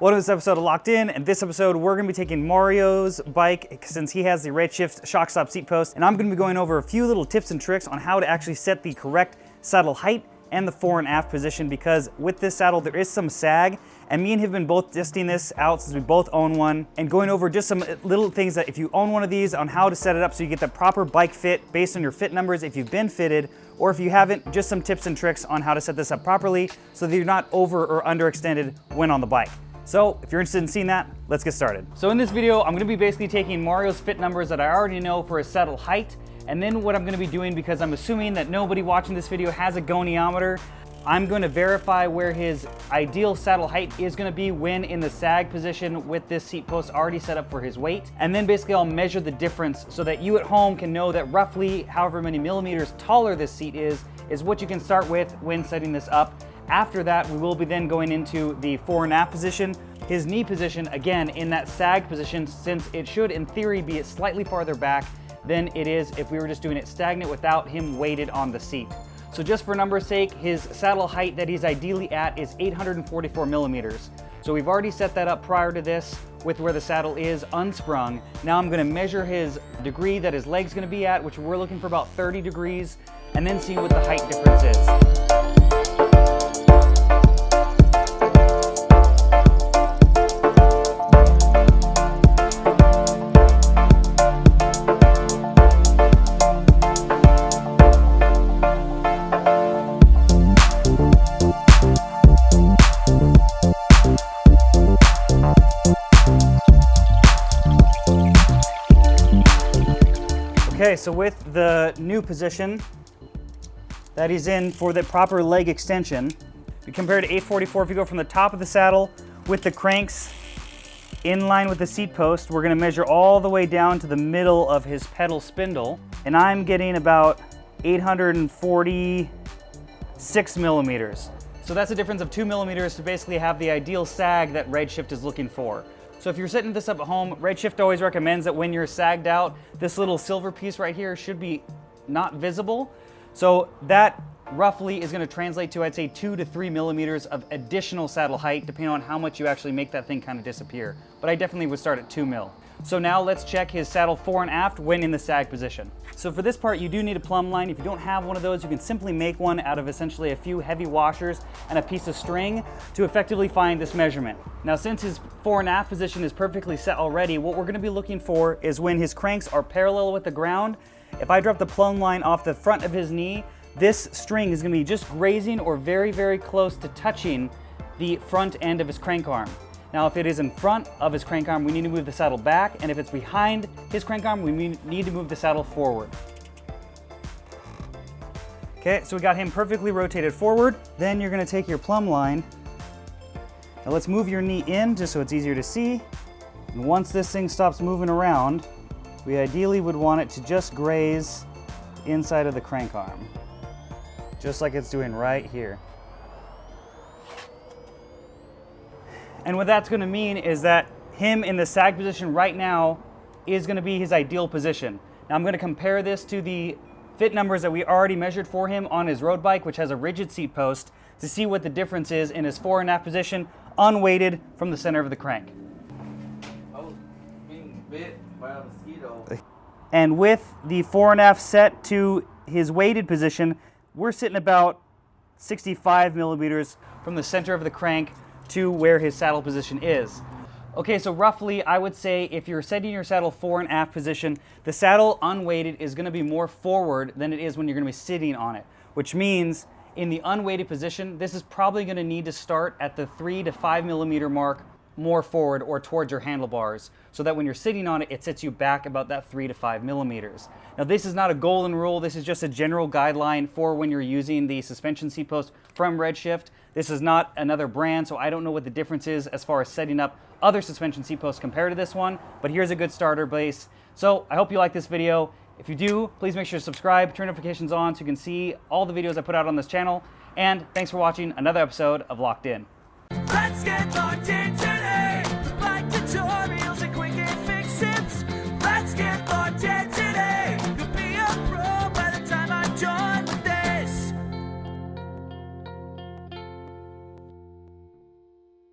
Welcome to this episode of Locked In, and this episode we're going to be taking Mario's bike since he has the Redshift shock stop seat post, and I'm going to be going over a few little tips and tricks on how to actually set the correct saddle height and the fore and aft position, because with this saddle there is some sag, and me and him have been both testing this out since we both own one, and going over just some little things that if you own one of these on how to set it up so you get the proper bike fit based on your fit numbers if you've been fitted, or if you haven't, just some tips and tricks on how to set this up properly so that you're not over or underextended when on the bike. So if you're interested in seeing that, let's get started. So in this video, I'm gonna be basically taking Mario's fit numbers that I already know for his saddle height, and then what I'm gonna be doing, because I'm assuming that nobody watching this video has a goniometer, I'm gonna verify where his ideal saddle height is gonna be when in the sag position with this seat post already set up for his weight. And then basically I'll measure the difference so that you at home can know that roughly however many millimeters taller this seat is what you can start with when setting this up. After that, we will be then going into the fore and aft position, his knee position, again, in that sag position, since it should, in theory, be slightly farther back than it is if we were just doing it stagnant without him weighted on the seat. So just for number's sake, his saddle height that he's ideally at is 844 millimeters. So we've already set that up prior to this with where the saddle is unsprung. Now I'm gonna measure his degree that his leg's gonna be at, which we're looking for about 30 degrees, and then see what the height difference is. Okay, so with the new position that he's in for the proper leg extension, we compare to 844. If you go from the top of the saddle with the cranks in line with the seat post, we're gonna measure all the way down to the middle of his pedal spindle, and I'm getting about 846 millimeters. So that's a difference of 2 millimeters to basically have the ideal sag that Redshift is looking for. So if you're setting this up at home, Redshift always recommends that when you're sagged out, this little silver piece right here should be not visible. So that roughly is gonna translate to, I'd say, 2 to 3 millimeters of additional saddle height, depending on how much you actually make that thing kind of disappear. But I definitely would start at 2 mil. So now let's check his saddle fore and aft when in the sag position. So for this part, you do need a plumb line. If you don't have one of those, you can simply make one out of essentially a few heavy washers and a piece of string to effectively find this measurement. Now, since his fore and aft position is perfectly set already, what we're gonna be looking for is when his cranks are parallel with the ground. If I drop the plumb line off the front of his knee, this string is gonna be just grazing or very, very close to touching the front end of his crank arm. Now, if it is in front of his crank arm, we need to move the saddle back, and if it's behind his crank arm, we need to move the saddle forward. Okay, so we got him perfectly rotated forward. Then you're gonna take your plumb line. Now let's move your knee in just so it's easier to see. And once this thing stops moving around, we ideally would want it to just graze inside of the crank arm, just like it's doing right here. And what that's gonna mean is that him in the sag position right now is gonna be his ideal position. Now I'm gonna compare this to the fit numbers that we already measured for him on his road bike, which has a rigid seat post, to see what the difference is in his fore and aft position, unweighted from the center of the crank. I was being bit by a mosquito. And with the fore and aft set to his weighted position, we're sitting about 65 millimeters from the center of the crank to where his saddle position is. Okay, so roughly I would say if you're setting your saddle fore and aft position, the saddle unweighted is gonna be more forward than it is when you're gonna be sitting on it, which means in the unweighted position, this is probably gonna need to start at the 3 to 5 millimeter mark more forward or towards your handlebars, so that when you're sitting on it, it sets you back about that 3 to 5 millimeters. Now, this is not a golden rule. This is just a general guideline for when you're using the suspension seat post from Redshift. This is not another brand, so I don't know what the difference is as far as setting up other suspension seat posts compared to this one, but here's a good starter base. So I hope you like this video. If you do, please make sure to subscribe, turn notifications on so you can see all the videos I put out on this channel. And thanks for watching another episode of Locked In.